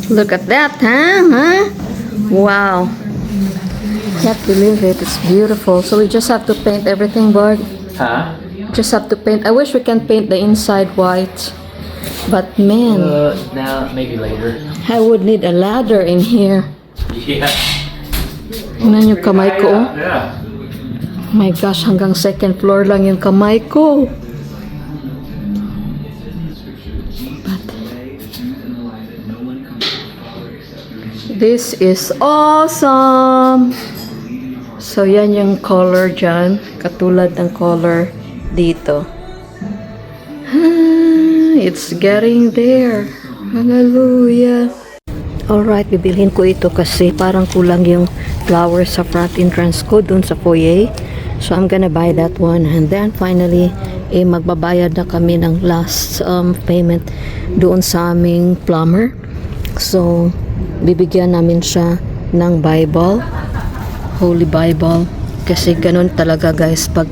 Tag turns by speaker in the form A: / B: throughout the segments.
A: Look at that, huh? Wow. Can't believe it. It's beautiful. So we just have to paint everything, Bart.
B: Huh?
A: Just have to paint. I wish we can paint the inside white. But man,
B: Now maybe later.
A: I would need a ladder in here.
B: Yeah.
A: Tingnan yung kamay ko. Oh.
B: Yeah.
A: My gosh, hanggang second floor lang yung kamay ko. But this is awesome. So yan yung color dyan. Katulad ng color dito. It's getting there. Hallelujah. Alright, bibilhin ko ito kasi parang kulang yung flowers sa front entrance ko dun sa foyer. So I'm gonna buy that one. And then finally, magbabayad na kami ng last payment doon sa aming plumber. So, bibigyan namin siya ng Bible. Holy Bible. Kasi ganun talaga guys pag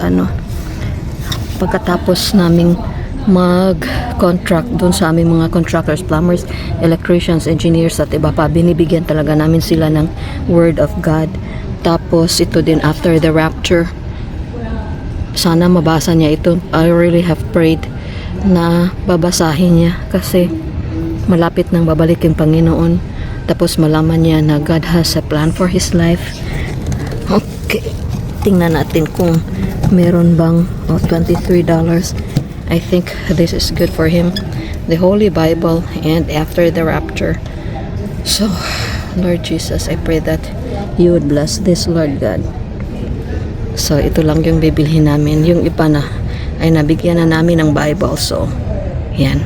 A: pagkatapos naming mag-contract doon sa aming mga contractors, plumbers, electricians, engineers at iba pa, binibigyan talaga namin sila ng Word of God. Tapos ito din after the rapture, sana mabasa niya ito. I really have prayed na babasahin niya kasi malapit nang babalik yung Panginoon. Tapos malaman niya na God has a plan for his life. Okay, tingnan natin kung meron bang $23. I think this is good for him. The Holy Bible and after the rapture. So, Lord Jesus, I pray that you would bless this, Lord God. So, ito lang yung bibilhin namin. Yung iba na ay nabigyan na namin ng Bible. So, yan.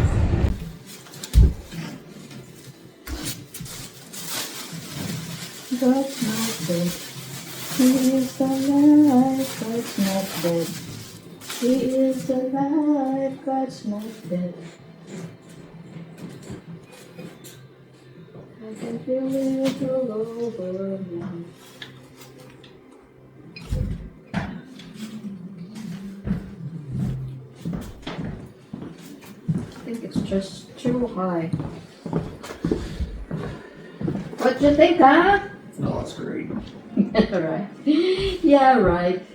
A: God's not dead. He is alive. God's not dead. He is alive, God's not dead. I can feel it all over me. I think it's just too high. What you think, huh?
B: No, that's great.
A: Right. Yeah, right.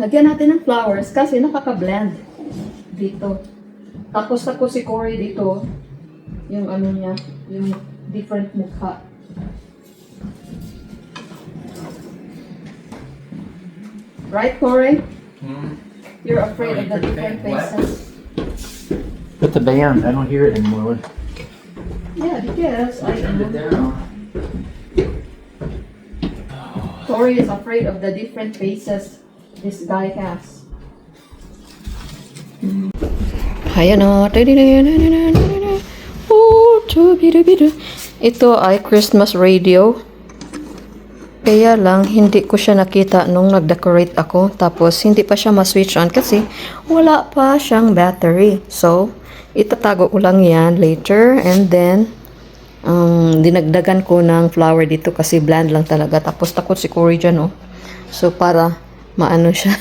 A: Lagyan natin ng flowers kasi nakaka-blend dito. Tapos si Corey dito, yung niya, yung different mukha. Right, Corey? You're afraid of the different faces.
B: Put the band. I don't hear it anymore.
A: Yeah, because I
B: Turned it down.
A: Corey is afraid of the different faces this guy has. Ayan o. Ito ay Christmas radio. Kaya lang, hindi ko siya nakita nung nag-decorate ako. Tapos, hindi pa siya ma-switch on kasi wala pa siyang battery. So, itatago ko lang yan later. And then, dinagdagan ko ng flower dito kasi bland lang talaga. Tapos, takot si Corey dyan, oh. So, para maano siya.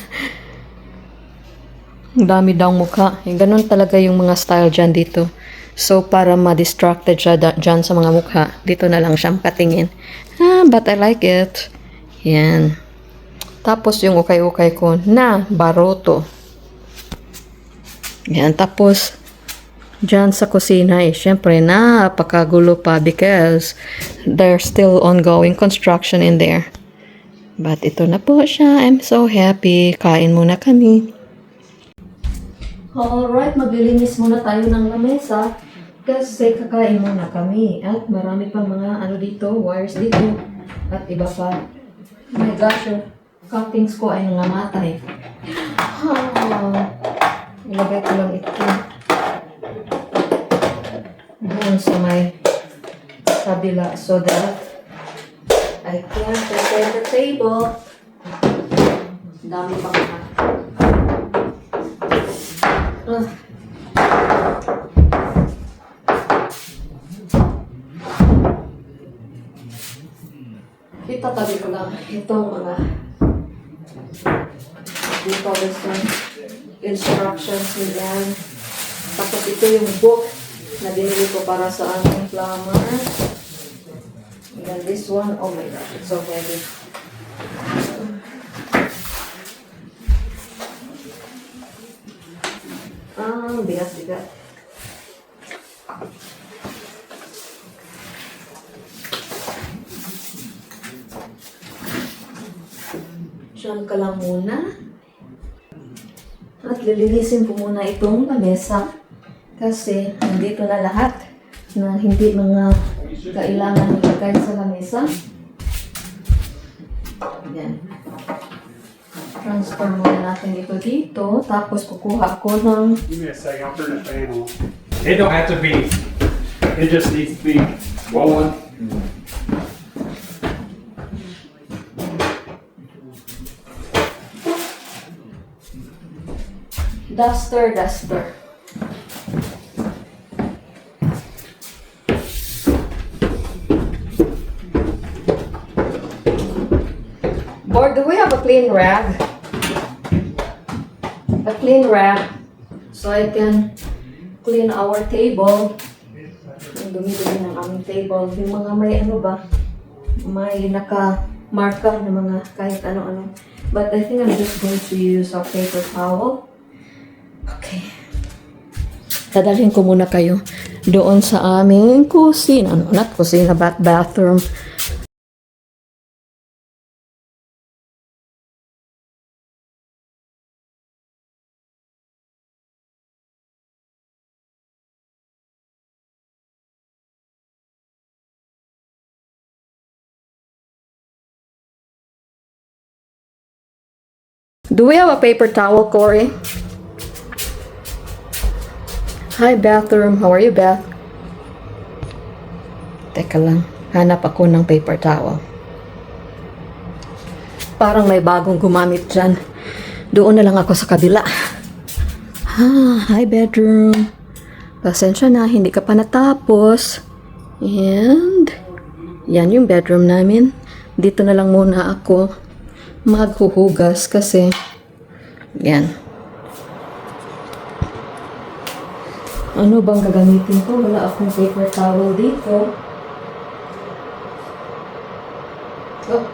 A: Ang dami daw mukha. Ganun talaga yung mga style dyan dito. So, para ma-distracted siya dyan sa mga mukha, dito na lang siya makatingin. But I like it. Yan. Tapos, yung ukay-ukay ko na baroto. Yan. Tapos, dyan sa kusina syempre napakagulo pa because there's still ongoing construction in there. But ito na po siya. I'm so happy. Kain muna kami. Alright, maglilinis muna tayo ng lamesa kasi kakain muna kami. At marami pang mga dito, wires dito at iba pa. Oh my gosh, yung cuttings ko ay nangamatay. Ilagay ko lang ito doon sa may kabila so that I can prepare the table. Dami pa nga. Itatabi ko lang itong mga dito yung instructions niyan. Tapos ito yung book na binili ko para sa aming plumber. And then this one, oh my gosh, it's so heavy. Bigat-bigat. Diyan ka lang muna. At lilinisin ko muna itong lamesa. Kasi nandito na lahat na hindi mga kailangan ilagay sa lamesa. Yan. Transfer muna natin ito dito. Tapos kukuha ko ng...
C: Give me a second, I'll turn the fan on. It don't have to be. It just needs to be rolling.
A: Duster. Or do we have a clean rag? A clean rag so I can clean our table. Yung dumi-dumi ng aming table. Yung mga may ano ba? May naka-marka na mga kahit ano-ano. But I think I'm just going to use a paper towel. Okay. Dadalhin ko muna kayo doon sa aming kusina. Ano, not kusina, but bathroom. Do we have a paper towel, Corey? Hi, bathroom. How are you, Beth? Teka lang. Hanap ako ng paper towel. Parang may bagong gumamit dyan. Doon na lang ako sa kabila. Hi, bedroom. Pasensya na, hindi ka pa natapos. And, yan yung bedroom namin. Dito na lang muna ako maghuhugas kasi, yan. Ano bang gagamitin ko? Wala akong paper towel dito. Oh.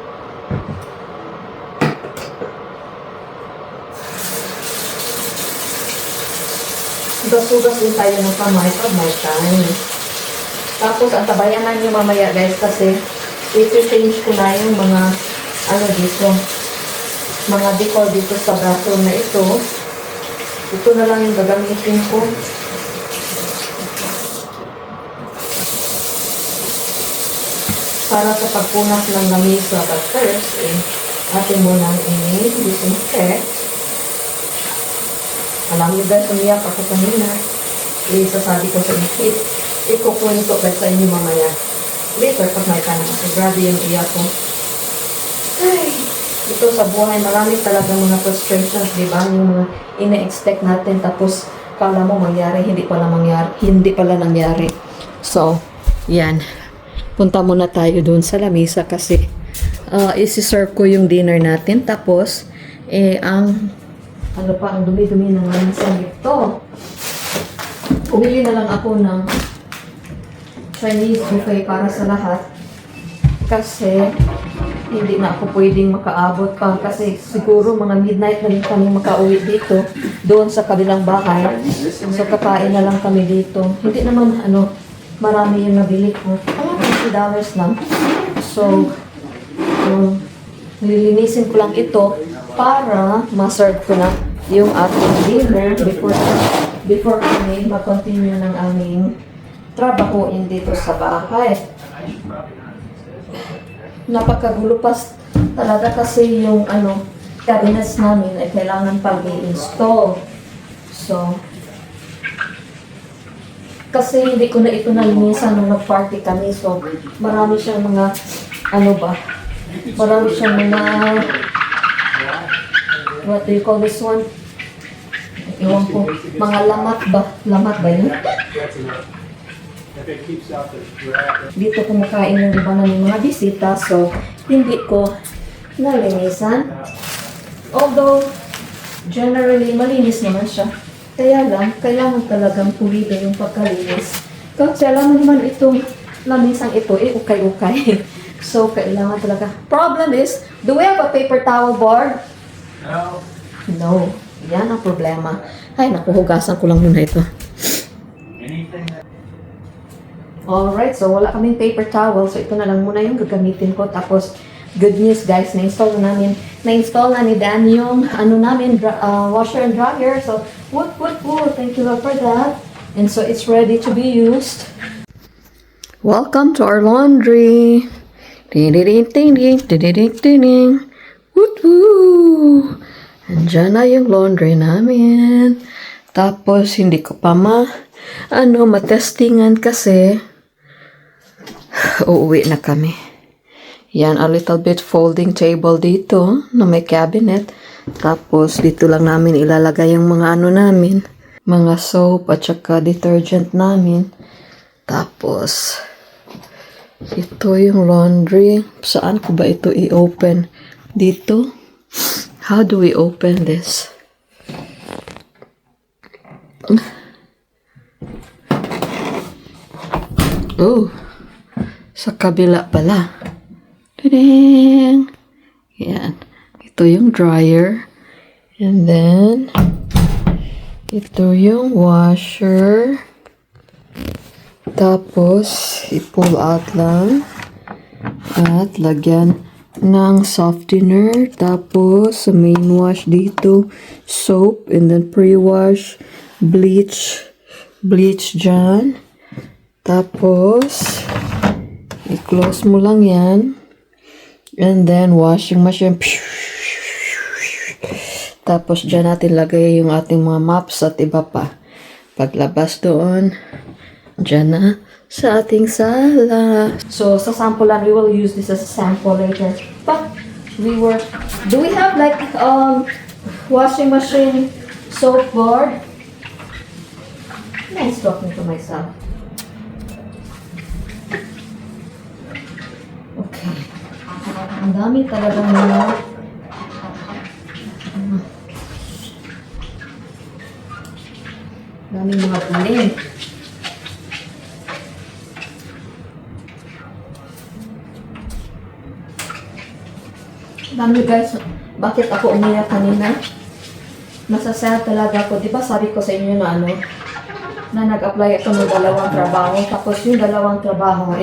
A: Hugas-hugas din tayo ng kamay pag may time. Tapos, antabayanan nyo mamaya guys kasi i-change ko na yung mga ano dito, mga decor dito sa bathroom na ito. Ito na lang yung gagamitin ko. Para sa pagpunas ng lamesa. But first, atin mo nang i-disinfect. Alam niyo guys, umiyak ako kanina. Isasabi ko sa ikit. Ikukwento ko sa inyo mamaya. Later, pag may tanong ako, grabe yung iyak ko. Ay, ito sa buhay, marami talaga mga frustrations, di ba? Yung mga ina-expect natin, tapos kala mo mangyari, hindi pala nangyari. So, yan. Punta muna tayo dun sa lamesa kasi isi-serve ko yung dinner natin. Tapos, ang dumi-dumi ng lamesa nito. Umili na lang ako ng Chinese buffet para sa lahat. Kasi, hindi na ako pwedeng makaabot pa kasi siguro mga midnight na rin kami makauwi dito doon sa kabilang bahay. So kakain na lang kami dito. Hindi naman marami yung nabili ko. $50 lang. So lilinisin ko lang ito para ma-serve ko na yung ating dinner before kami mag-continue ng aming trabahoin dito sa bahay. Napakagulo pa talaga kasi yung cabinets namin ay kailangan pag i-install. So, kasi hindi ko na ito nalinisan nung nag-party kami. So, marami siyang mga, marami siyang mga, what do you call this one? Iwan ko, mga lamat ba? Lamat ba yun?
C: If it keeps out the rat.
A: Dito kumakain yung iba ng mga bisita, so hindi ko nalinisan. Although, generally, malinis naman siya. Kaya lang, kailangan talagang pulido yung pagkalinis. Kasi alam mo naman itong lamisang ito, ukay-ukay. So, kailangan talaga. Problem is, do we have a paper towel board?
C: No.
A: No. Yan ang problema. Ay, nakuhugasan ko lang muna ito.
C: Anything that.
A: Alright, so wala kaming paper towel. So, ito na lang muna yung gagamitin ko. Tapos, good news guys, na-install na ni Dan yung washer and dryer. So, woot. Thank you Lord for that. And so, it's ready to be used. Welcome to our laundry. Woot. Andiyan na yung laundry namin. Tapos, hindi ko pa matestingan kasi uuwi na kami. Yan, a little bit folding table dito na may cabinet. Tapos, dito lang namin ilalagay yung mga namin. Mga soap at saka detergent namin. Tapos, ito yung laundry. Saan ko ba ito i-open? Dito? How do we open this? Oh, sa kabila pala. Ding! Yan. Ito yung dryer. And then, ito yung washer. Tapos, i-pull out lang. At lagyan ng softener. Tapos, sa main wash dito, soap. And then, pre-wash, bleach dyan. Tapos, i-close mo lang yan. And then, washing machine. Tapos, dyan natin lagay yung ating mga mops at iba pa. Paglabas doon, dyan na sa ating sala. So, sa sample lang, we will use this as a sample later. But, do we have like, washing machine soap board? Nice talking to myself. Okay. Ang dami talagang mga daming mga puling. Dami guys, bakit ako umiyak kanina? Masasaya talaga ako. Di ba sabi ko sa inyo na na nag-apply ako ng 2 trabaho. Tapos yung 2 trabaho,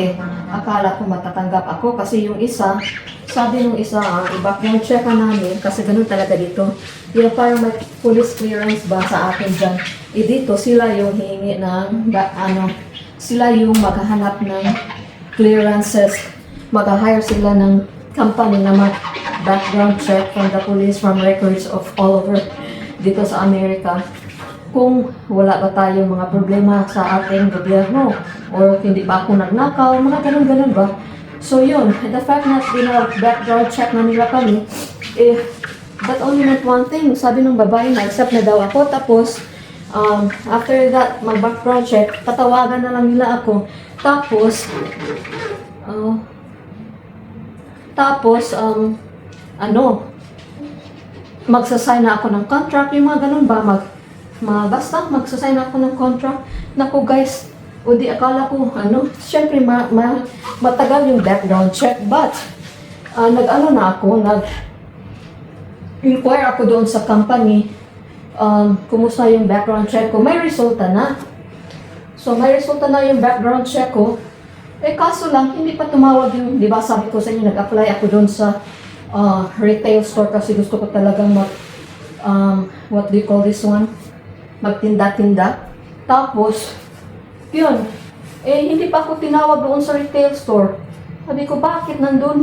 A: akala ko matatanggap ako. Kasi yung isa, sabi nung isa, i-background check namin. Kasi ganun talaga dito. Yung parang may police clearance ba sa akin dyan. Dito, sila yung hihingi ng, sila yung maghahanap ng clearances. Mag-hire sila ng company na background check from the police, from records of all over dito sa Amerika. Kung wala ba tayong mga problema sa ating gobyerno or hindi ba ako nagnakaw, mga ganun-ganun ba. So yun, the fact na background check na nila kami, that only meant one thing. Sabi ng babae na accept na daw ako, tapos after that, mag-background check, tatawagan na lang nila ako. Tapos, magsasign na ako ng contract, yung mga ganun ba, basta magsasign na ako ng contract. Naku guys, o di akala ko, syempre matagal yung background check, but, nag-inquire ako doon sa company, kumusta yung background check ko, may resulta na. So, may resulta na yung background check ko. Kaso lang, hindi pa tumawag yung, di ba sabi ko sa inyo, nag-apply ako doon sa retail store kasi gusto ko talagang what do you call this one? Magtinda-tinda. Tapos, yun, hindi pa ako tinawag doon sa retail store. Sabi ko, bakit nandun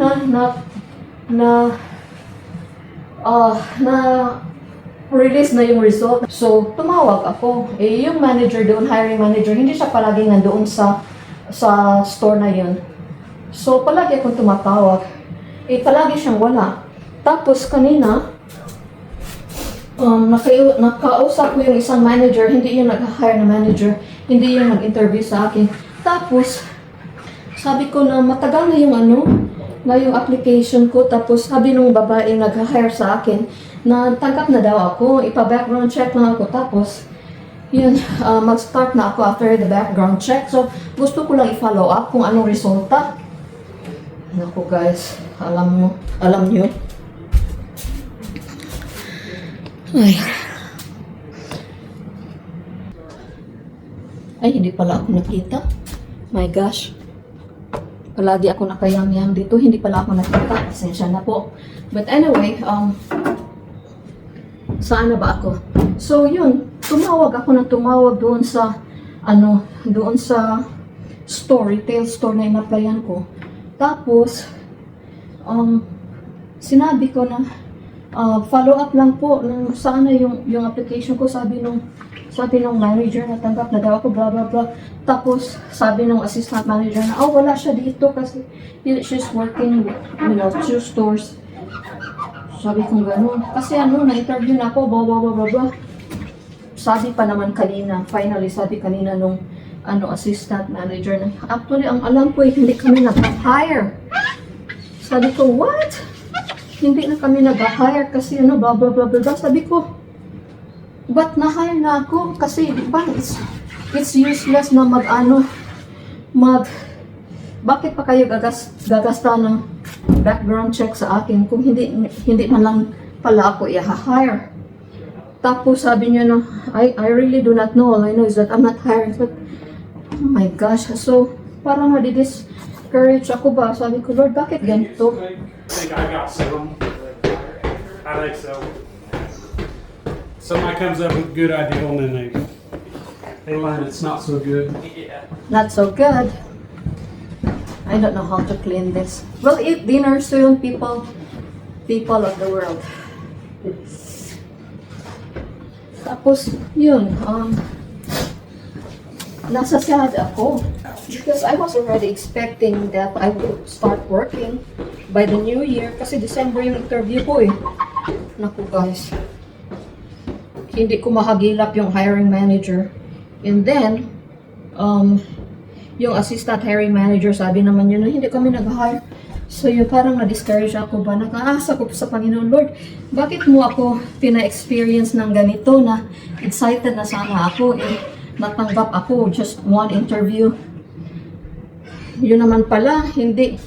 A: release na yung result. So, tumawag ako. Yung manager doon, hiring manager, hindi siya palaging nandoon sa store na yun. So, palagi akong tumatawag. Palagi siyang wala. Tapos, kanina, nakausap ko yung isang manager, hindi yung nag-hire na manager, hindi yung nag-interview sa akin. Tapos, sabi ko na matagal na yung na yung application ko. Tapos sabi nung babae nag-hire sa akin na tanggap na daw ako, ipa-background check lang ako. Tapos, yun, mag-start na ako after the background check. So, gusto ko lang i-follow up kung anong resulta. Naku guys, alam nyo. Ay, hindi pala ako nakita. My gosh. Palagi ako nakayang-yang dito. Hindi pala ako nakita. Pasensya na po. But anyway, saan na ba ako? So, yun. Tumawag doon sa, doon sa store, retail store na in-applyan ko. Tapos, sinabi ko na, follow up lang po ng sana yung application ko. Sabi nung manager na tanggap na daw ako, blah blah blah. Tapos sabi nung assistant manager na wala siya dito kasi she's working two stores. Sabi kong gano'n kasi na-interview na ako, blah blah blah blah blah. Sabi pa naman kanina, finally sabi kanina nung assistant manager na actually ang alam ko hindi kami nag-hire. Sabi ko, what? Hindi na kami nag-hire kasi blah blah blah blah. Sabi ko, but na-hire na ako kasi di ba it's useless na bakit pa kayo gagasta ng background check sa akin kung hindi man lang pala ako i-hire. Tapos sabi niya I really do not know. All I know is that I'm not hiring. But oh my gosh, so parang nadi-discourage ako ba? Sabi ko, Lord, bakit ganito?
C: I think I got some. I think so. Somebody comes up with a good idea and then they learn it's not so good.
A: Not so good. I don't know how to clean this. We'll eat dinner soon, people of the world. Tapos, yun, nasa sad ako. Because I was already expecting that I would start working by the new year. Kasi December yung interview ko eh. Naku guys. Hindi ko mahagilap yung hiring manager. And then, yung assistant hiring manager, sabi naman yun na hindi kami nag-hire. So yun, parang na-discourage ako ba? Nakaasa ko sa Panginoon, Lord, bakit mo ako pina-experience ng ganito na excited na sana ako, natanggap ako, just one interview. Yun naman pala, hindi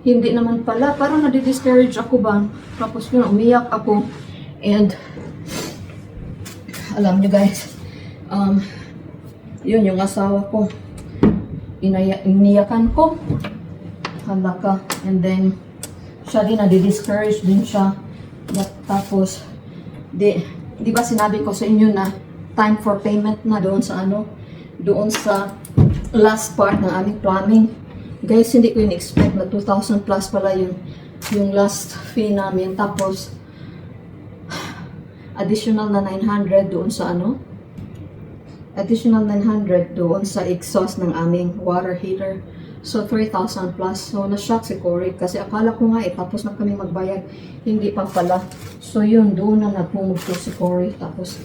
A: naman pala, parang na-discourage ako ba? Tapos yun, umiyak ako. And, alam nyo guys, yun yung asawa ko, iniyakan ko, halaka, and then, siya din, nadi-discourage din siya. Tapos, di ba sinabi ko sa inyo na time for payment na doon sa last part ng aming plumbing. Guys, hindi ko in-expect na 2,000 plus pala yung last fee namin. Tapos, additional na 900 doon sa additional 900 doon sa exhaust ng aming water heater. So, 3,000 plus. So, na-shock si Cory kasi akala ko nga tapos na kami magbayad. Hindi pa pala. So, yun, doon na nagmumugto si Cory. Tapos,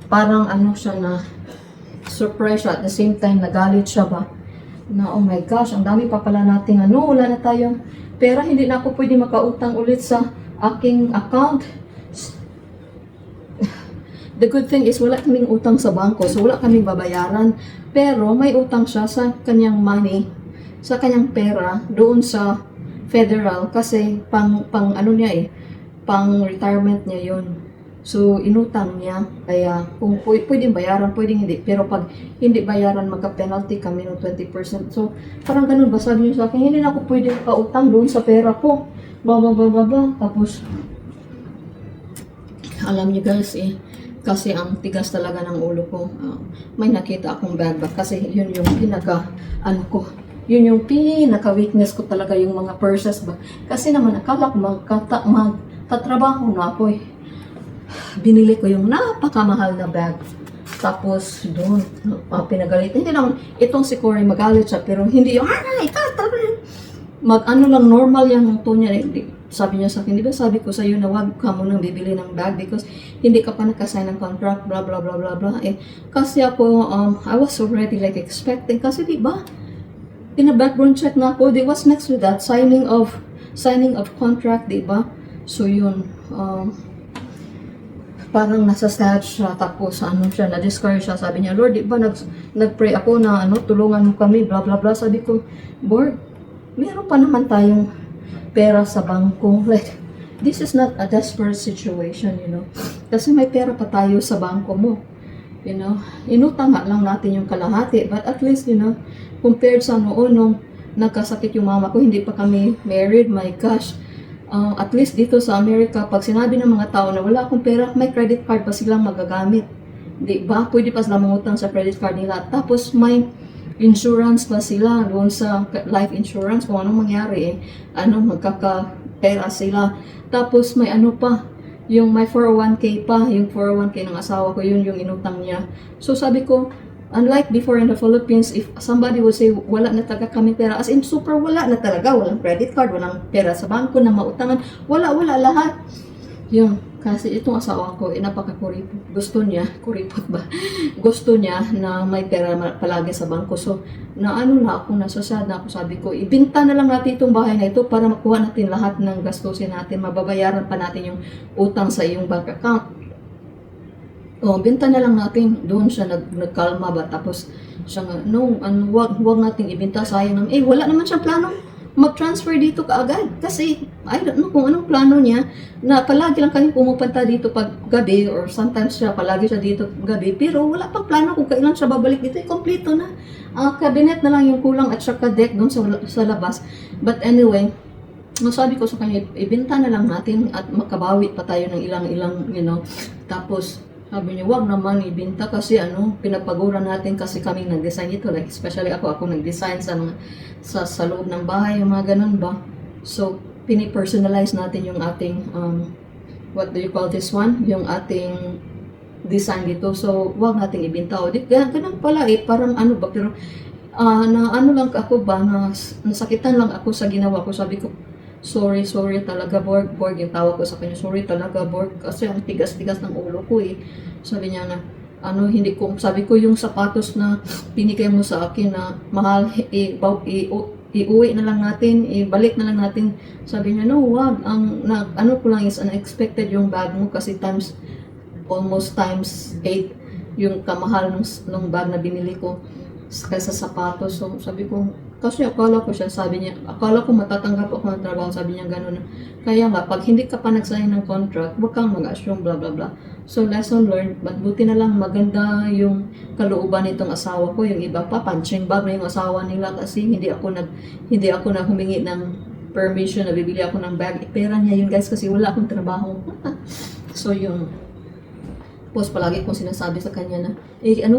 A: parang siya na surprise siya. At the same time, nagalit siya ba? Na, oh my gosh, ang dami pa pala nating wala na tayong pera. Hindi na ako pwede makautang ulit sa aking account. The good thing is, wala kaming utang sa bangko. So, wala kaming babayaran. Pero, may utang siya sa kanyang money, sa kanyang pera, doon sa federal. Kasi, pang retirement niya yun. So, inutang niya. Kaya, kung pwedeng bayaran, pwedeng hindi. Pero, pag hindi bayaran, magka-penalty kami ng 20%. So, parang ganun ba? Sabi niyo sa akin, hindi na ako pwedeng pautang doon sa pera ko. Tapos, alam niyo guys kasi ang tigas talaga ng ulo ko. May nakita akong bag kasi yun yung yun yung pinaka-weakness ko talaga, yung mga purses ba. Kasi naman akala ko magtatrabaho na ako Binili ko yung napakamahal na bag. Tapos doon, pinagalit. Hindi naman, itong si Cory magalit siya, pero hindi yung, mag-ano lang, normal yung to niya. Sabi niya sa akin, di ba sabi ko sa iyo na wag ka munang bibili ng bag because hindi ka pa nakasign ng contract, blah, blah, blah, blah, blah. Eh, kasi ako, I was already like expecting, kasi di ba, pina-background check na ako, di was next with that, signing of contract, di ba? So, yun, parang nasa sad siya, tapos ano siya, na-discourage siya, sabi niya, Lord, di ba nag-pray ako na tulungan mo kami, blah, blah, blah. Sabi ko, Lord, meron pa naman tayong pera sa bangko. Like, this is not a desperate situation, you know. Kasi may pera pa tayo sa bangko mo. You know, inutang nga lang natin yung kalahati. But at least, you know, compared sa noon nung nagkasakit yung mama ko, hindi pa kami married, my gosh. At least dito sa Amerika, pag sinabi ng mga tao na wala akong pera, may credit card pa silang magagamit. Di ba? Pwede pa sila mangutang sa credit card nila. Tapos may insurance pa sila doon sa life insurance kung anong mangyari magkakapera sila. Tapos may ano pa, yung may 401k pa, yung 401k ng asawa ko, yun yung inutang niya. So sabi ko, unlike before in the Philippines, if somebody would say wala na talaga kami pera, as in super wala na talaga, walang credit card, walang pera sa bangko na mautangan, wala lahat. Yun, kasi itong asawa ko, napaka-kuripot. Gusto niya, kuripot ba? Gusto niya na may pera palagi sa bangko. So, nasasad na ako. Sabi ko, ibinta na lang natin itong bahay na ito para makuha natin lahat ng gastusin natin. Mababayaran pa natin yung utang sa iyong bank account. Binta na lang natin. Doon siya nagkalma ba? Tapos, siya nga, wag natin ibinta. Sayang naman. Wala naman siyang plano mag-transfer dito kaagad. Kasi, I don't know kung anong plano niya, na palagi lang kami pumupunta dito pag gabi, or sometimes palagi siya dito gabi, pero wala pang plano kung kailan siya babalik dito. Kompleto na. Cabinet na lang yung kulang at saka deck doon sa labas. But anyway, sabi ko sa kanya, ibenta na lang natin at makabawi pa tayo ng ilang, you know. Tapos, sabi niya, wag naman ibenta kasi pinapagura natin kasi kami nag-design ito. Like, especially ako nag-design sa loob ng bahay, yung mga ganun ba. So, pinipersonalize natin yung ating, what do you call this one? Yung ating design dito. So, wag nating ibenta. O, ganun pala parang ba, pero, lang ako ba, nasakitan lang ako sa ginawa ko. Sabi ko, sorry talaga, Borg, yung tawag ko sa kanya, sorry talaga, Borg, kasi ang tigas-tigas ng ulo ko Sabi niya na, sabi ko yung sapatos na pinigay mo sa akin na mahal, iuwi na lang natin, ibalik na lang natin. Sabi niya, no, wag, ko lang is unexpected yung bag mo kasi almost times 8 yung kamahal nung bag na binili ko kaysa sapatos. So, sabi ko, kasi akala ko matatanggap ako ng trabaho, sabi niya gano'n. Kaya nga, pag hindi ka pa nag-sign ng contract, huwag kang mag-assume, blah, blah, blah. So, lesson learned, but buti na lang maganda yung kalooban nitong asawa ko. Yung iba pa, punching bag na yung asawa nila kasi hindi ako na humingi ng permission na bibili ako ng bag. Pera niya yun, guys, kasi wala akong trabaho. So, yung post palagi kong sinasabi sa kanya na,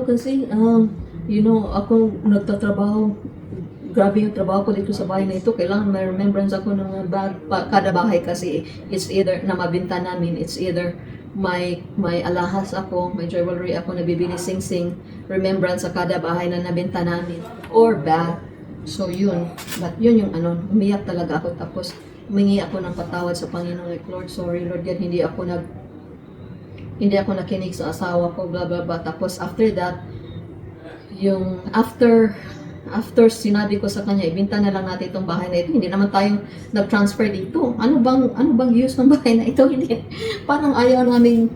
A: kasi, you know, ako nagtatrabaho, grabe yung trabaho ko dito sa bahay na ito. Kailangan may remembrance ako ng kada bahay kasi it's either na mabinta namin, it's either may alahas ako, may jewelry ako na bibili sing-sing, remembrance sa kada bahay na nabinta namin, or bag. So yun, but yun yung umiyak talaga ako. Tapos humingi ako ng patawad sa Panginoon, like, Lord, sorry Lord God, hindi ako nakinig sa asawa ko, blah blah blah. Tapos after that, yung after sinabi ko sa kanya, ibenta na lang natin itong bahay na ito. Hindi naman tayo nag-transfer dito. Ano bang use ng bahay na ito? Hindi. Parang ayaw namin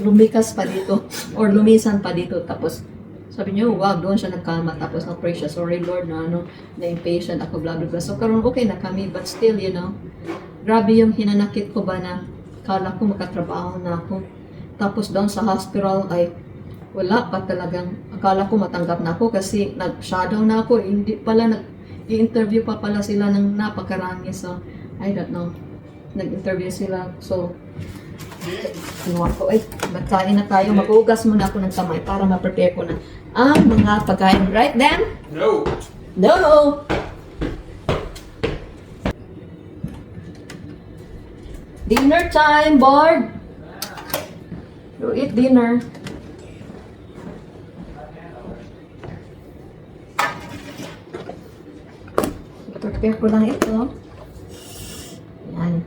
A: lumikas pa dito or lumisan pa dito. Tapos sabi niya, wag, doon siya nagkalma. Tapos na-pray siya, sorry Lord, na-impatient ako, blah blah blah. So karon okay na kami, but still, you know, grabe yung hinanakit ko ba na kala ko makatrabaho na ako. Tapos down sa hospital ay wala pa talagang, akala ko matanggap na ako kasi nag-shadow na ako, hindi pala, nag-i-interview pa pala sila ng napakarami. So, I don't know, nag-interview sila. So, kinuha ko, magkain na tayo, maghugas muna ako ng kamay para ma-prepare ko na ang mga pagkain. Right, Dan?
C: No.
A: No! Dinner time, Borg! You eat dinner. prepare ko lang ito. Yan.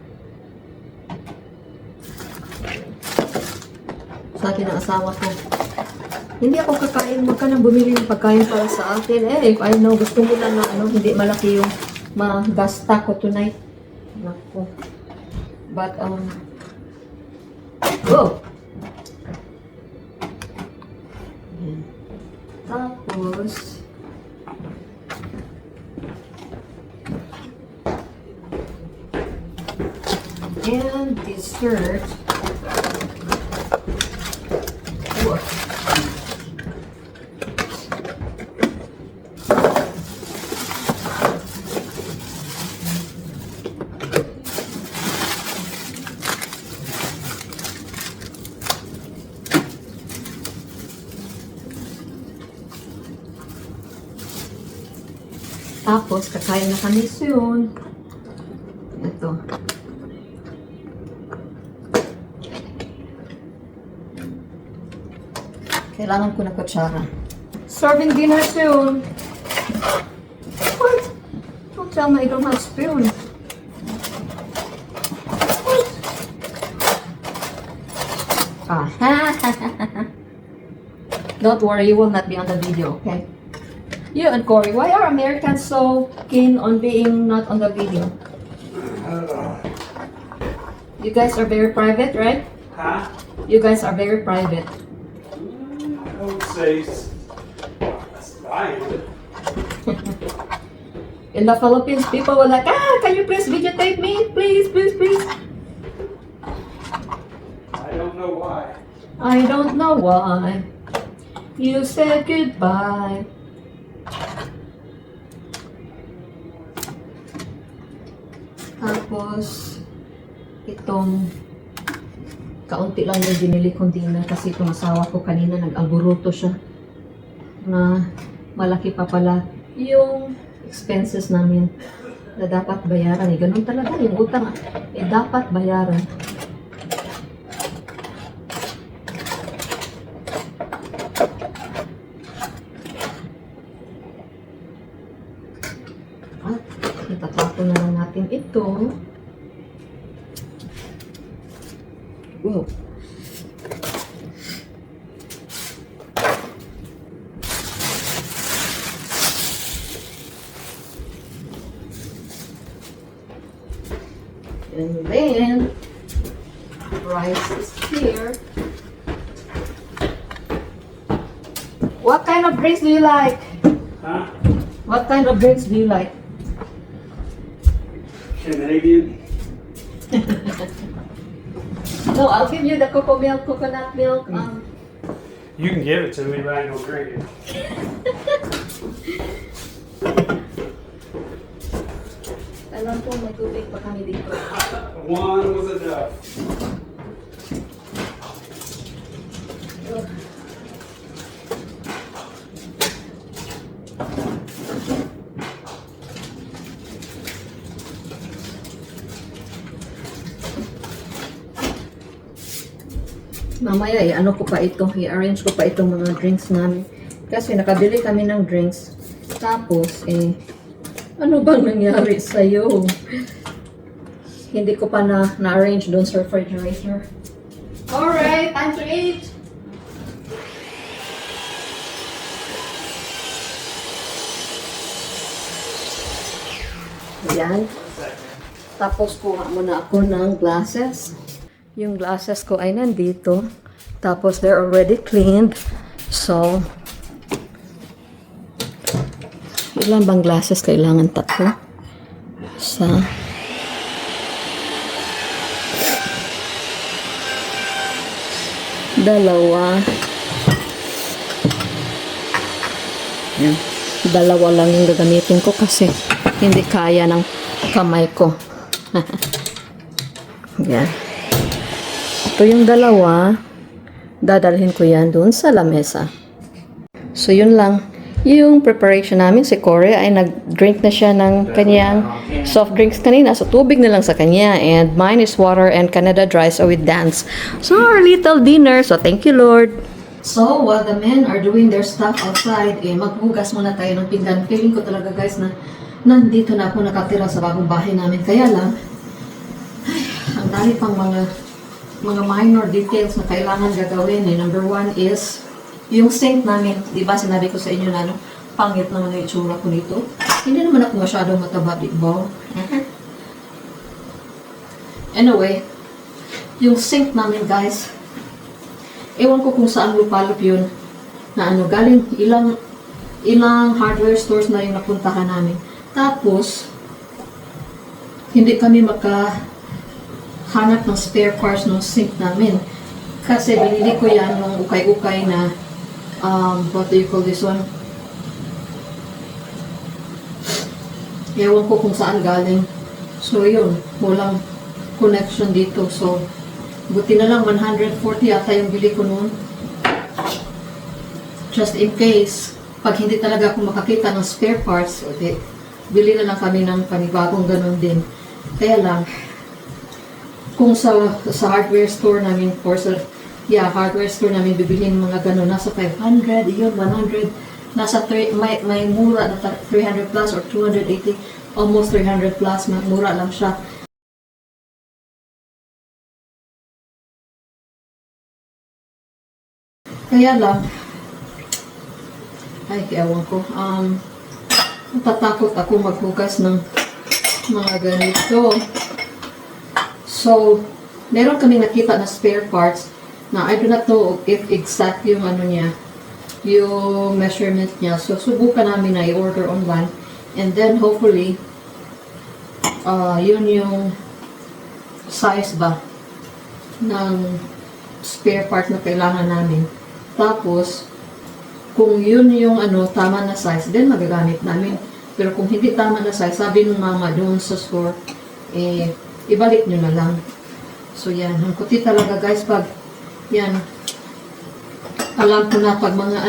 A: Sabi ng asawa ko, hindi ako kakain, huwag ka nang bumili ng pagkain para sa akin. Eh, if I know, gusto mo lang na hindi malaki yung magasta ko tonight. Naku. But, go! Yan. Tapos, and dessert. Whoa. Tapos, kakain na kami soon. Ito. Kailangan ko na kutsara. Serving dinner soon. What? Don't tell me I don't have spoon. What? Ah, don't worry, you will not be on the video, okay? You and Corey, why are Americans so keen on being not on the video? You guys are very private, right?
C: Huh?
A: You guys are very private.
C: I would say I am.
A: In the Philippines, people were like, can you please videotape me? Please, please, please.
C: I don't know why.
A: I don't know why. You said goodbye. Tapos, itong kaunti lang yung binili kong dinner kasi itong asawa ko kanina nag-alburuto siya na malaki pa pala yung expenses namin na dapat bayaran. Ganun talaga yung utang. Dapat bayaran. At itatapon na lang natin ito. Wow. And then, rice is here. What kind of drinks do you like?
C: Huh?
A: What kind of drinks do you like?
C: Canadian?
A: No, I'll give you the cocoa milk, coconut milk.
C: You can give it to me, but I don't drink it.
A: Alam ko, may tubig pa kami dito.
C: One was enough.
A: Mamaya ano ko pa ito, i-arrange ko pa itong mga drinks namin. Kasi nakabili kami ng drinks. Tapos, ano bang nangyari sa'yo? Hindi ko pa na-arrange doon sa refrigerator. Alright, time to eat! Ayan. Tapos kuha muna ako ng glasses. Yung glasses ko ay nandito. Tapos they're already cleaned. So, ilan bang glasses kailangan? Tatlo? Isa. Dalawa. Yan. Dalawa lang yung gagamitin ko kasi hindi kaya ng kamay ko. Yan. Ito yung dalawa. Dadalhin ko yan doon sa lamesa. So, yun lang. Yung preparation namin, si Corey ay nag-drink na siya ng kanyang soft drinks kanina. So, tubig na lang sa kanya. And mine is water and Canada Dry, so with dance. So, our little dinner. So, thank you, Lord. So, while the men are doing their stuff outside, maghugas muna tayo ng pinggan. Feeling ko talaga, guys, na nandito na ako nakatira sa bagong bahay namin. Kaya lang, ang dami pang mga minor details na kailangan gagawin. Number one is, yung sink namin, di ba sinabi ko sa inyo na pangit naman yung itsura ko nito. Hindi naman ako masyadong mataba, di ba? Anyway, yung sink namin guys, ewan ko kung saan lupalop yun, na galing ilang hardware stores na yung napuntahan namin. Tapos, hindi kami makahanap ng spare parts ng sink namin. Kasi binili ko yan nung ukay-ukay na, what do you call this one? Ewan ko kung saan galing. So yun, walang connection dito. So, buti na lang 140 ata yung bili ko noon. Just in case, pag hindi talaga ako makakita ng spare parts, okay, bili na lang kami ng panibagong ganun din. Kaya lang, kung sa hardware store namin, hardware store namin bibilin mga ganun, nasa 500, yun, 100, nasa may mura na 300 plus or 280, almost 300 plus, mura lang siya. Kaya lang, ay, ewan ko, natatakot ako maghugas ng mga ganito. So, meron kami nakita na spare parts na I do not know if exact yung yung measurement niya. So, subukan namin na i-order online. And then, hopefully, yun yung size ba ng spare part na kailangan namin. Tapos, kung yun yung tama na size, then magagamit namin. Pero kung hindi tama na size, sabi ng mama doon sa store, ibalik nyo na lang. So yan, ang kuti talaga guys, pag yan, alam ko na pag mga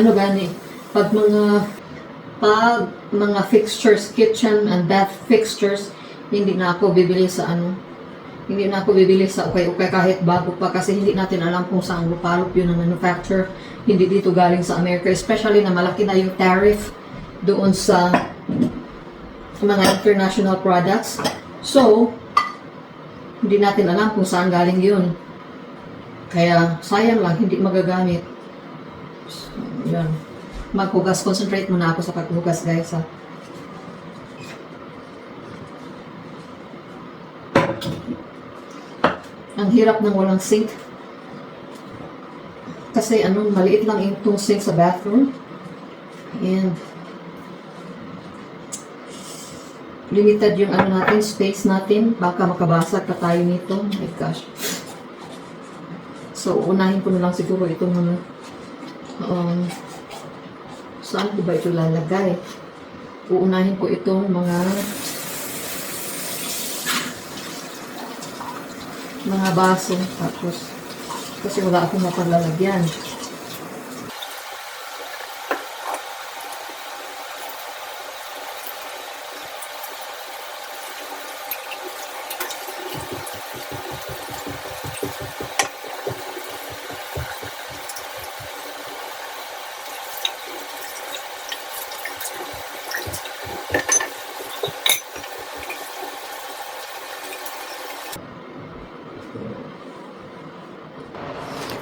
A: pag mga fixtures, kitchen and bath fixtures, hindi na ako bibili sa ukay-ukay kahit bago pa, kasi hindi natin alam kung saan lupalop yun ang manufacturer. Hindi dito galing sa Amerika, especially na malaki na yung tariff doon sa mga international products. So, hindi natin alam kung saan galing yun. Kaya, sayang lang, hindi magagamit. So, yan. Maghugas, concentrate muna ako sa paghugas guys ha. Ang hirap ng walang sink. Kasi maliit lang itong sink sa bathroom. And limited yung space natin. Baka makabasag pa tayo nito. Oh my gosh. So, unahin ko na lang siguro itong mga saan ko ba ito lalagay? Uunahin ko itong mga baso. Tapos, kasi wala akong mapaglalagyan.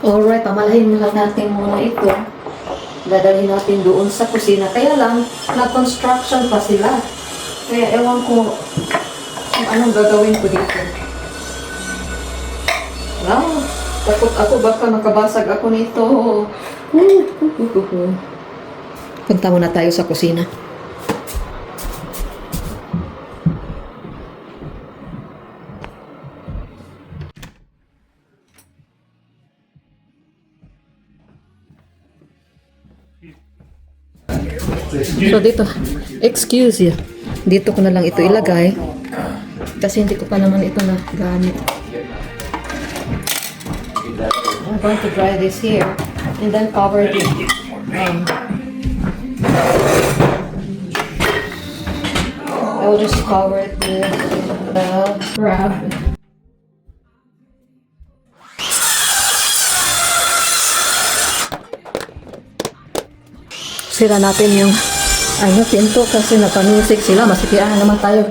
A: Alright, pamalahin lang natin muna ito. Dadalhin natin doon sa kusina. Kaya lang, nag-construction pa sila. Kaya ewan ko kung anong gagawin ko dito. Wow, takot ako baka makabasag ako nito. Punta muna tayo sa kusina. So dito, excuse you, dito ko na lang ito ilagay kasi hindi ko pa naman ito nagamit. I'm going to dry this here and then cover it. I will just cover it with wrap. Sira natin yung ano, pinto kasi nagpa-music sila. Masikiaan naman tayo.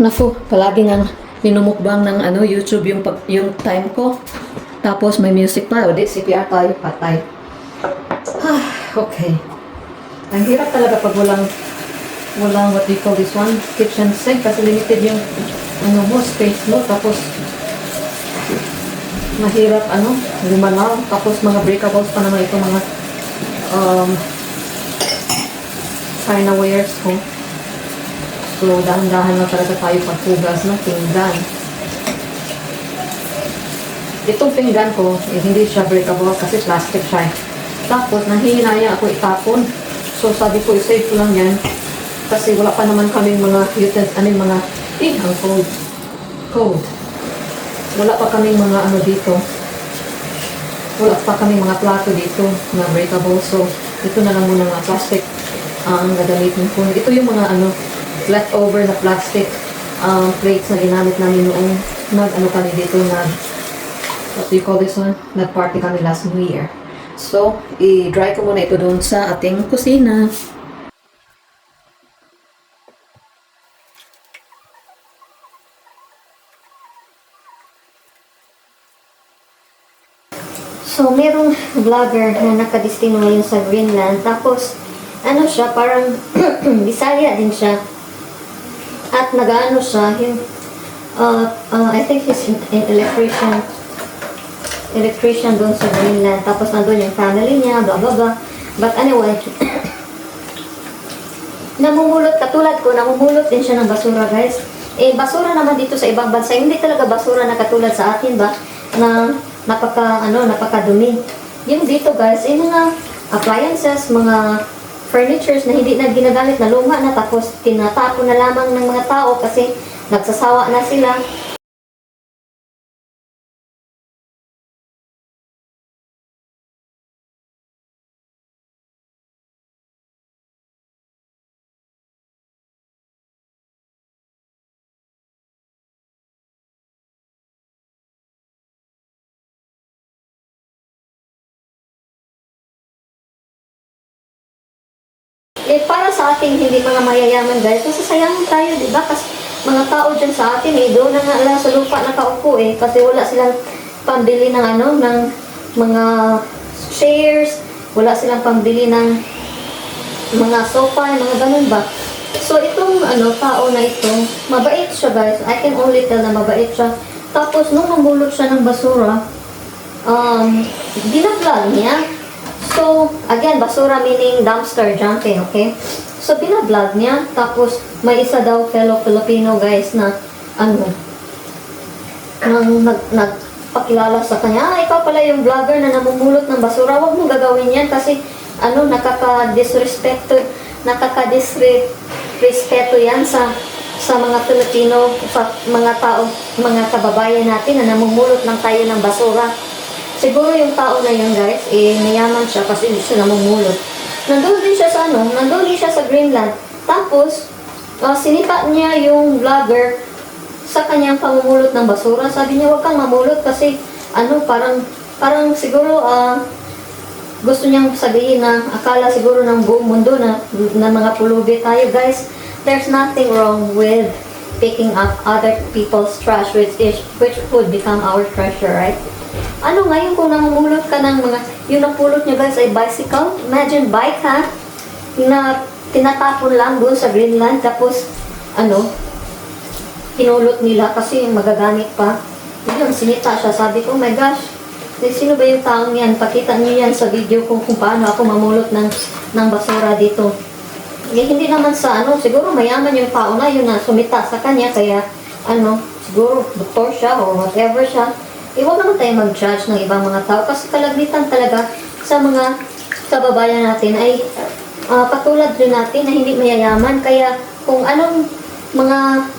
A: Naku, palagi nga minumukbang ng ano, YouTube yung time ko. Tapos may music pa. O di, CPR tayo, patay. Okay. Ang hirap talaga pag walang what do you call this one? Kitchen sink. Kasi limited yung ano mo, space mo. Tapos mahirap ano, lumanaw. Tapos mga breakables pa naman ito mga chinawares ko. So, dahan-dahan lang talaga tayo paghugas ng pinggan. Itong pinggan ko, hindi siya breakable kasi plastic siya. Tapos, nanghihinaya ako itapon. So, sabi ko, isave ko lang yan. Kasi wala pa naman kaming mga ang cold. Wala pa kaming mga ano dito. Wala pa kaming mga plato dito na breakable. So, ito na lang muna mga plastic ang gagamitin ko. Ito yung mga ano, leftover na plastic plates na ginamit namin noong ano kami dito what do you call this one? Nag-party kami last New Year. So, i-dry ko muna ito doon sa ating kusina.
D: So, merong vlogger na nakadistino ngayon sa Greenland. Tapos, ano siya, parang Bisaya din siya. At nag-ano siya, I think he's an electrician doon sa Greenland. Tapos, nandun yung family niya, blah, blah, blah. But anyway, namumulot, katulad ko, namumulot din siya ng basura, guys. Eh, basura naman dito sa ibang bansa. Hindi talaga basura na katulad sa atin ba, na napakadumi. Yung dito, guys, mga appliances, mga furnitures na hindi na ginagamit na luma na tapos tinatapon na lamang ng mga tao kasi nagsasawa na sila. Eh, para sa ating hindi mga mayayaman, guys, masasayang tayo, di ba? Kasi mga tao dyan sa atin, doon na nga lang sa lupa nakaupo, kasi wala silang pambili ng ng mga chairs, wala silang pambili ng mga sofa, mga ganun ba? So, itong tao na ito, mabait siya, guys. I can only tell na mabait siya. Tapos, nung namulot siya ng basura, dinaplag niya. So, again, basura meaning dumpster jumping, okay? So, binablog niya. Tapos, may isa daw fellow Filipino, guys, na nagpakilala sa kanya, ikaw pala yung vlogger na namumulot ng basura. Huwag mong gagawin yan kasi, nakaka-disrespeto yan sa mga Filipino, sa mga tao, mga kababayan natin na namumulot lang tayo ng basura. Siguro yung tao na yun, guys, mayaman siya kasi hindi siya namumulot. Nandun din siya sa Greenland. Tapos, sinipa niya yung vlogger sa kanyang pamumulot ng basura. Sabi niya, huwag kang mamulot kasi, parang siguro, gusto niyang sabihin na akala siguro ng buong mundo na mga pulubi tayo, guys. There's nothing wrong with picking up other people's trash, which would become our treasure, right? Ngayon kung namumulot ka ng yung napulot niya, guys, ay bicycle. Imagine bike, ha? Na tinatapon lang doon sa Greenland. Tapos, pinulot nila kasi magagamit pa. Yun, sinita siya. Sabi ko, oh my gosh, sino ba yung taong yan? Pakita niyo yan sa video kung paano ako mamulot ng basura dito. Hindi naman sa siguro mayaman yung tao na yun na sumita sa kanya. Kaya, siguro doktor siya or whatever siya. Huwag naman tayo mag-judge ng ibang mga tao kasi kalagmitan talaga sa mga kababayan natin ay patulad rin natin na hindi mayayaman. Kaya kung anong mga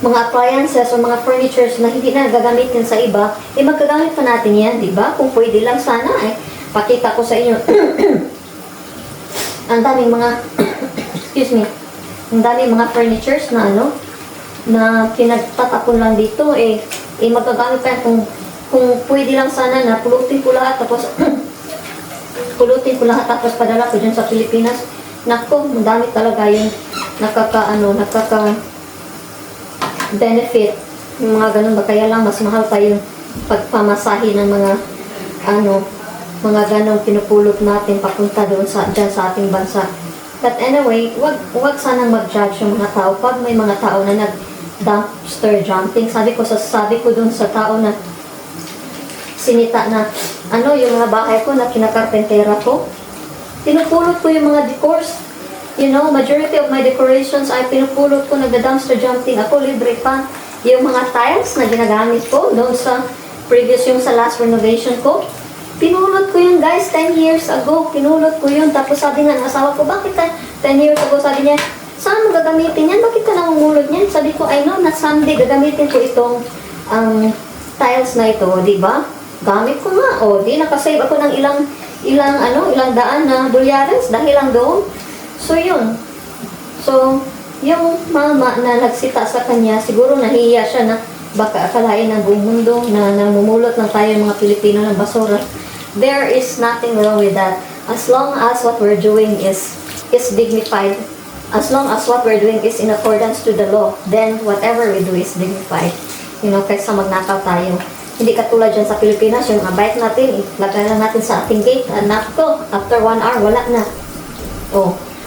D: appliances o mga furnitures na hindi na gagamitin sa iba, magkagamit pa natin yan, di ba? Kung pwede lang sana, pakita ko sa inyo. Ang daming mga, excuse me, ang daming mga furnitures na na pinagtatapon lang dito, magagamit pa yan kung pwede lang sana na pulutin ko lahat tapos padala ko dyan sa Pilipinas. Nako, madami talaga yung nakaka benefit. Yung mga ganun ba, kaya lang mas mahal pa yung pagpamasahe ng mga ganong pinupulot natin papunta doon dyan sa ating bansa. But anyway, wag sanang mag-judge yung mga tao. Pag may mga tao na nag-dumpster jumping, sabi ko doon sa tao na sinita na, yung mga bahay ko na kinakarpentera ko, pinupulot ko yung mga decors. Majority of my decorations ay pinupulot ko, nagda-dumpster jumping ako, libre pa. Yung mga tiles na ginagamit ko doon sa yung sa last renovation ko, pinulot ko yun guys, 10 years ago, pinulot ko yun. Tapos sabi nga ng asawa ko, bakit 10 years ago, sabi niya, saan mo gagamitin yan? Bakit ka namumulot niyan? Sabi ko, I know na someday gagamitin ko itong tiles na ito, di ba? Gamit ko nga, di nakasave ako ng ilang daan na dolyares dahil lang doon. So yun. So, yung mama na nagsita sa kanya, siguro nahiya siya na baka akalain ng buong mundo na namumulot lang tayo mga Pilipino ng basura. There is nothing wrong with that. As long as what we're doing is dignified, as long as what we're doing is in accordance to the law, then whatever we do is dignified. Kaysa magnakaw tayo. Hindi katulad dyan sa Pilipinas, yung mga bike natin, ilagay lang natin sa ating gate, anak ko, after 1 hour, wala na.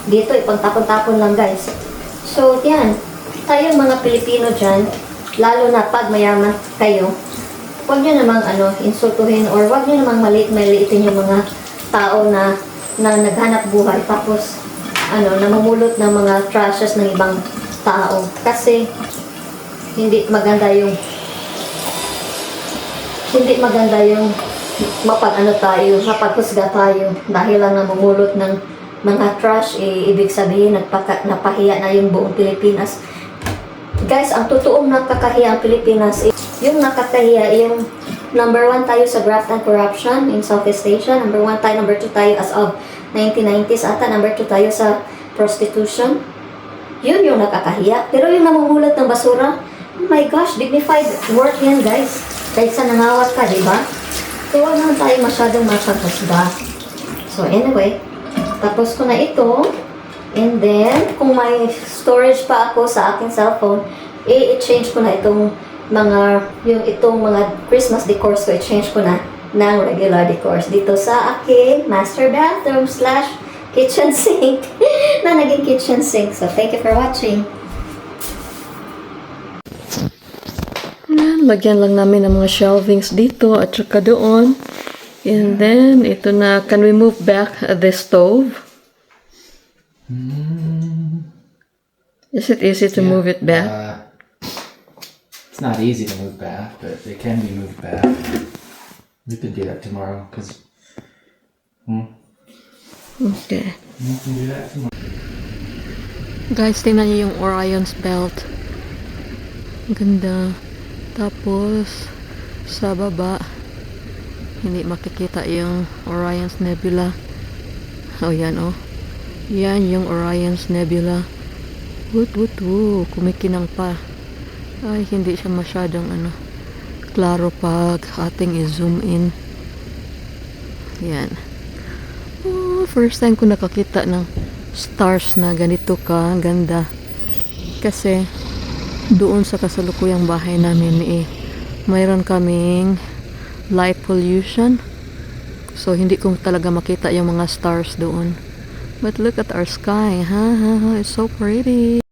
D: Dito, ipagtapon-tapon lang guys. So, yan. Tayong mga Pilipino dyan, lalo na pag mayaman kayo, huwag nyo namang insultuhin or huwag nyo namang maliitin yung mga tao na naghanap buhay tapos namumulot ng mga trashes ng ibang tao. Kasi hindi maganda yung mapaghusga tayo dahil lang namumulot ng mga trash, ibig sabihin napahiya na yung buong Pilipinas. Guys, ang totoong nakakahiya ang Pilipinas, yung nakakahiya, yung number 1 tayo sa graft and corruption in Southeast Asia, number 1 tayo, number 2 tayo as of 1990s ata, number 2 tayo sa prostitution. Yun yung nakakahiya. Pero yung namumulot ng basura, oh my gosh, dignified work yan guys. Kaysa nangawat ka, diba? So, wala naman tayo masyadong mapaghusga. So, anyway, tapos ko na ito. And then, kung may storage pa ako sa aking cellphone, i-change ko na itong mga Christmas decors ko, i-change ko na ng regular decors dito sa aking master bathroom / kitchen sink na naging kitchen sink. So, thank you for watching.
A: Lagyan lang namin ng mga shelvings dito at saka doon. And then, ito na, can we move back the stove? Is it easy to move it back?
B: It's not easy to move back, but it can be moved back. We could do that tomorrow, because...
A: Okay.
B: We can do that tomorrow.
A: Guys, tingnan niyo yung Orion's Belt. Ang ganda. Tapos, sa baba, hindi makikita yung Orion's Nebula. Yan Yan yung Orion's Nebula. Kumikinang pa. Ay, hindi siya masyadong klaro pag ating i-zoom in. Yan. First time ko nakakita ng stars na ganito ka ganda. Kasi doon sa kasalukuyang bahay namin mayroon kaming light pollution. So hindi ko talaga makita yung mga stars doon. But look at our sky, it's so pretty.